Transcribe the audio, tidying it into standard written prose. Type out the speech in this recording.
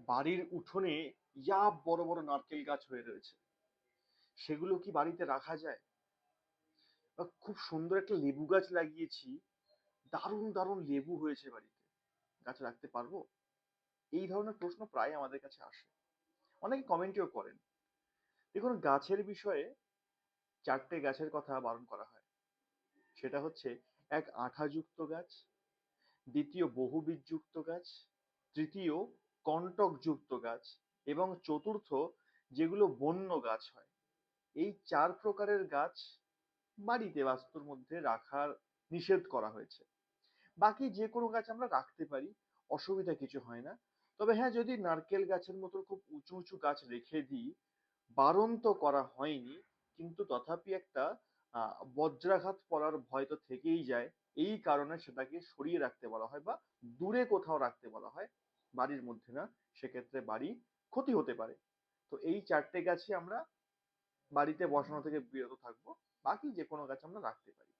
বাড়ির উঠোনে বড় বড় নারকেল গাছ হয়ে রয়েছে, সেগুলো কি বাড়িতে রাখা যায়? বা খুব সুন্দর একটা লেবু গাছ লাগিয়েছি, দারুণ দারুণ লেবু হয়েছে বাড়িতে, গাছ রাখতে পারবো? এই ধরনের প্রশ্ন প্রায় আমাদের কাছে আসে, অনেকে কমেন্টেও করেন। দেখুন, গাছের বিষয়ে চারটে গাছের কথা বারণ করা হয়। সেটা হচ্ছে: এক, আঠাযুক্ত গাছ; দ্বিতীয়, বহুবীজযুক্ত গাছ; তৃতীয়, কন্টকযুক্ত গাছ; এবং চতুর্থ, যেগুলো বন্য গাছ হয়। এই চার প্রকারের গাছ বাড়িতে বাস্তুর মধ্যে রাখার নিষেধ করা হয়েছে। বাকি যে কোনো গাছ আমরা রাখতে পারি, অসুবিধা কিছু হয় না। তবে হ্যাঁ, যদি নারকেল গাছের মতো খুব উঁচু উঁচু গাছ রেখে দিই, বারণ তো করা হয়নি, কিন্তু তথাপি একটা বজ্রাঘাত পড়ার ভয় তো থেকেই যায়। এই কারণে সেটাকে সরিয়ে রাখতে বলা হয়, বা দূরে কোথাও রাখতে বলা হয়, বাড়ির মধ্যে না। সেক্ষেত্রে বাড়ি ক্ষতি হতে পারে। তো এই চারটে গাছই আমরা বাড়িতে বসানো থেকে বিরত থাকবো। বাকি যে কোনো গাছ আমরা রাখতে পারি।